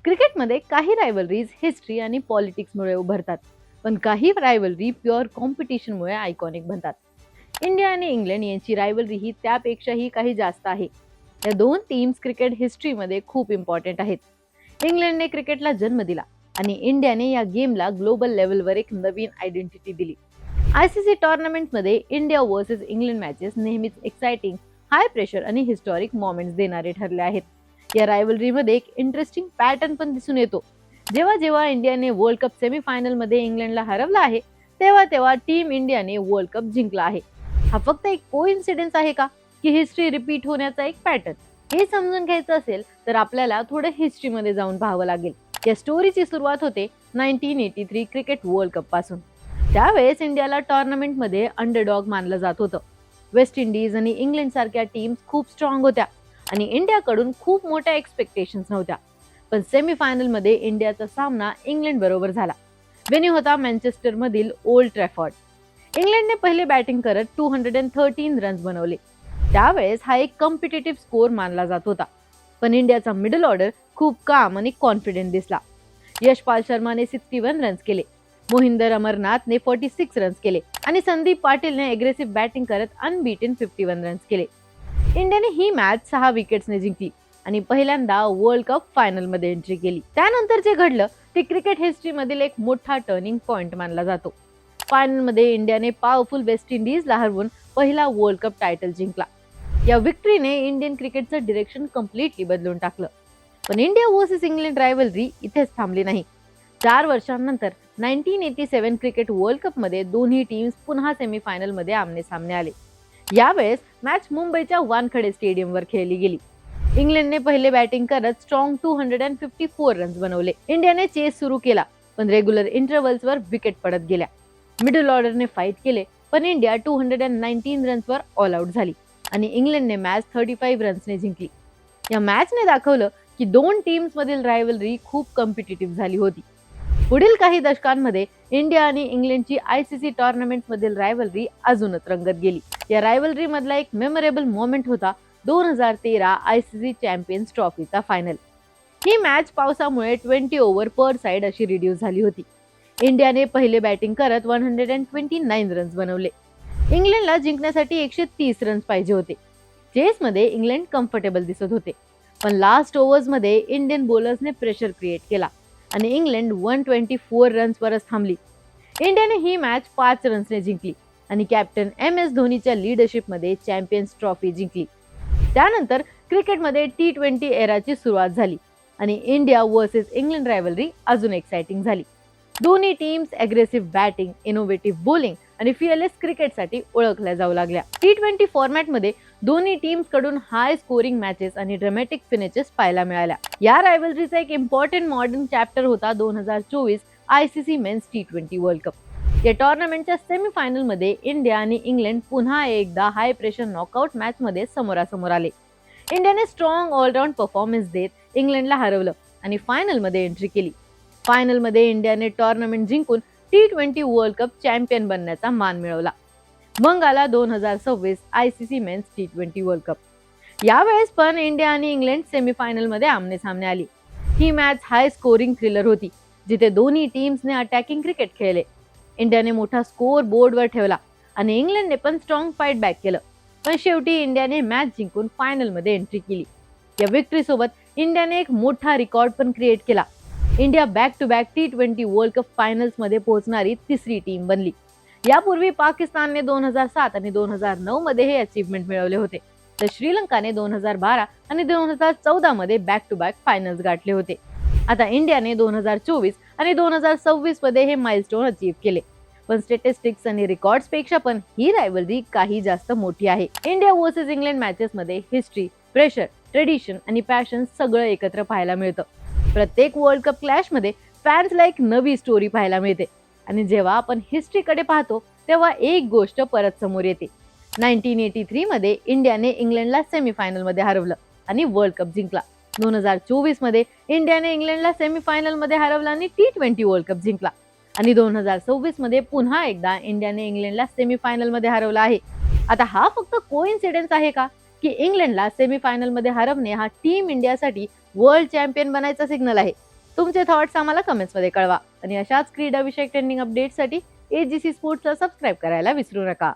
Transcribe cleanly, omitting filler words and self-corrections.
क्रिकेटमध्ये काही रायव्हलरीज हिस्ट्री आणि पॉलिटिक्समुळे उभरतात, पण काही रायव्हलरी प्युअर कॉम्पिटिशनमुळे आयकॉनिक बनतात. इंडिया आणि इंग्लंड यांची रायव्हलरी ही त्यापेक्षाही काही जास्त आहे. या दोन टीम्स क्रिकेट हिस्ट्रीमध्ये खूप इम्पॉर्टंट आहेत. इंग्लंडने क्रिकेटला जन्म दिला आणि इंडियाने या गेमला ग्लोबल लेवलवर एक नवीन आयडेंटिटी दिली. आयसीसी टुर्नामेंटमध्ये इंडिया वर्सेस इंग्लंड मॅचेस नेहमीच एक्साइटिंग, हाय प्रेशर आणि हिस्टॉरिक मोमेंट्स देणारे ठरले आहेत. या रायव्हलरीमध्ये एक इंटरेस्टिंग पॅटर्न पण दिसून येतो. जेव्हा जेव्हा इंडियाने वर्ल्ड कप सेमीफायनलमध्ये इंग्लंडला हरवला आहे, तेव्हा तेव्हा टीम इंडियाने वर्ल्ड कप जिंकला आहे. हा फक्त एक कोइन्सिडेन्स आहे का, की हिस्ट्री रिपीट होण्याचा एक पॅटर्न? हे समजून घ्यायचं असेल तर आपल्याला थोडं हिस्ट्रीमध्ये जाऊन पाहावं लागेल. या स्टोरीची सुरुवात होते 1983 क्रिकेट वर्ल्ड कप पासून. त्यावेळेस इंडियाला टुर्नामेंटमध्ये अंडरडॉग मानलं जात होतं. वेस्ट इंडिज आणि इंग्लंड सारख्या टीम्स खूप स्ट्रॉंग होत्या आणि इंडियाकडून खूप मोठ्या एक्सपेक्टेशन्स नव्हत्या. पण सेमीफायनलमध्ये इंडियाचा सामना इंग्लंड बरोबर झाला. वेन्यू होता मँचेस्टर मधील ओल्ड ट्रॅफॉर्ड. इंग्लंडने पहिले बॅटिंग करत 213 रन्स बनवले. त्यावेळेस हा एक कॉम्पिटिटिव्ह स्कोर मानला जात होता. पण इंडियाचा मिडल ऑर्डर खूप काम आणि कॉन्फिडेंट दिसला. यशपाल शर्माने 61 रन्स केले, मोहिंदर अमरनाथने 46 रन्स केले आणि संदीप पाटीलने अग्रेसिव्ह बॅटिंग करत अनबीटन 51 रन्स केले. इंडियाने ही मॅच 6 विकेट्सने जिंकली आणि पहिल्यांदा वर्ल्ड कप फायनलमध्ये एंट्री केली. त्यानंतर जे घडलं ते क्रिकेट हिस्ट्रीमधील एक मोठा टर्निंग पॉइंट मानला जातो. फायनलमध्ये इंडियाने पॉवरफुल वेस्ट इंडिजला हरवून पहिला वर्ल्ड कप टायटल जिंकला. या विक्ट्रीने इंडियन क्रिकेटचं डिरेक्शन कम्प्लिटली बदलून टाकलं. पण इंडिया वर्सेस इंग्लंड रायव्हलरी इथेच थांबली नाही. 4 वर्षांनंतर 1987 क्रिकेट वर्ल्ड कप मध्ये दोन्ही टीम्स पुन्हा सेमीफायनलमध्ये आमने सामने आले. यावेळेस मॅच मुंबईच्या वानखडे स्टेडियमवर खेळली गेली. इंग्लंडने पहिले बॅटिंग करत स्ट्रॉंग 254 रन्स बनवले. इंडियाने चेस सुरू केला, पण रेग्युलर इंटरव्हल्सवर विकेट पडत गेल्या. मिडल ऑर्डरने फाईट केले, पण इंडिया 219 रन्सवर ऑल आउट झाली आणि इंग्लंडने मॅच 35 रन्सने जिंकली. या मॅचने दाखवलं की दोन टीम्स मधील रायव्हलरी खूप कॉम्पिटिटिव्ह झाली होती. पुढील काही दशकांमध्ये इंडिया आणि इंग्लंडची आयसीसी टुर्नामेंट मधील रायव्हलरी अजूनच रंगत गेली. या रायव्हलरी मधला एक मेमोरेबल मोमेंट होता 2013 आयसीसी चॅम्पियन्स ट्रॉफीचा फायनल. ही मॅच पावसामुळे 20 ओव्हर पर साइड अशी रिड्यूस झाली होती. इंडियाने पहिले बॅटिंग करत 129 रन्स बनवले. इंग्लंडला जिंकण्यासाठी 130 रन्स पाहिजे होते. चेसमध्ये इंग्लंड कम्फर्टेबल दिसत होते, पण लास्ट ओव्हर्समध्ये इंडियन बॉलर्सने प्रेशर क्रिएट केला आणि इंग्लंड 124 रन्सवरच थांबली. इंडियाने ही मॅच 5 रन्सने जिंकली आणि कॅप्टन MS धोनीच्या लीडरशिपमध्ये चॅम्पियन्स ट्रॉफी जिंकली. त्यानंतर क्रिकेटमध्ये T20 एराची सुरुवात झाली आणि इंडिया वर्सेस इंग्लंड रायव्हलरी अजून एक्साइटिंग झाली. दोन्ही teams aggressive batting, innovative bowling आणि फिअरलेस क्रिकेटसाठी ओळखल्या जाऊ लागल्या. T20 फॉर्मॅटमध्ये दोन्ही टीम्स कडून हाय स्कोरिंग मॅचेस आणि ड्रामॅटिक फिनिशेस पाहायला मिळाल्या. या रायव्हलरीचा एक इम्पॉर्टंट मॉडर्न चॅप्टर होता 2024 ICC men's T20 world cup. या टुर्नामेंटच्या सेमीफायनलमध्ये इंडिया आणि इंग्लंड पुन्हा एकदा हाय प्रेशर नॉकआउट मॅच मध्ये समोरासमोर आले. इंडियाने स्ट्रॉंग ऑलराऊंड परफॉर्मन्स देत इंग्लंडला हरवलं आणि फायनलमध्ये एंट्री केली. फायनलमध्ये इंडियाने टुर्नामेंट जिंकून T20 वर्ल्ड कप चॅम्पियन बनण्याचा मान मिळवला. मग आला 2026 ICC men's T20 world cup. यावेळेस पण इंडिया आणि इंग्लंड सेमीफायनलमध्ये आमने सामने आली. ही मॅच हाय स्कोरिंग थ्रिलर होती, जिथे दोन्ही टीम्सने अटॅकिंग क्रिकेट खेळले. इंडियाने मोठा स्कोर बोर्डवर ठेवला आणि इंग्लंडने पण स्ट्रॉंग फाईट बॅक केलं. पण शेवटी इंडियाने मॅच जिंकून फायनलमध्ये एंट्री केली. या विक्ट्री सोबत इंडियाने एक मोठा रेकॉर्ड पण क्रिएट केला. India back to back T20 world cup finals मध्ये पोहोचणारी तिसरी टीम बनली. यापूर्वी पाकिस्तानने 2007 आणि 2009 मध्ये हे अचीवमेंट मिळवले होते, तर श्रीलंकाने 2012 आणि 2014 मध्ये बॅक टू बॅक फायनल्स गाठले होते. आता इंडियाने 2024 आणि 2026 मध्ये हे माइलस्टोन अचीव केले. पण स्टॅटिस्टिक्स आणि रेकॉर्ड्स पेक्षा पण ही रायव्हलरी काही जास्त मोठी आहे. इंडिया वर्सेस इंग्लंड मॅचेस मध्ये हिस्ट्री, प्रेशर, ट्रेडिशन आणि पॅशन सगळं एकत्र पाहायला मिळतं. प्रत्येक वर्ल्ड कप क्लॅश मध्ये फॅन्सला एक नवी स्टोरी पाहायला मिळते आणि जेव्हा आपण हिस्ट्रीकडे पाहतो तेव्हा एक गोष्ट परत समोर येते. 1983 मध्ये इंडियाने इंग्लंडला सेमीफायनल मध्ये हरवलं आणि वर्ल्ड कप जिंकला. 2024 मध्ये इंडियाने इंग्लंडला सेमीफायनल मध्ये हरवलं आणि T20 वर्ल्ड कप जिंकला आणि 2026 मध्ये पुन्हा एकदा इंडियाने इंग्लंडला सेमीफायनल मध्ये हरवलं आहे. आता हा फक्त कोइन्सिडेन्स आहे का, की इंग्लंडला सेमीफायनल मध्ये हरवणे हा टीम इंडियासाठी वर्ल्ड चॅम्पियन बनायचा सिग्नल आहे? तुमचे थॉट्स आम्हाला कमेंट्समध्ये कळवा आणि अशाच क्रीडा विषयक ट्रेंडिंग अपडेट्ससाठी AGC स्पोर्ट्सला सबस्क्राईब करायला विसरू नका.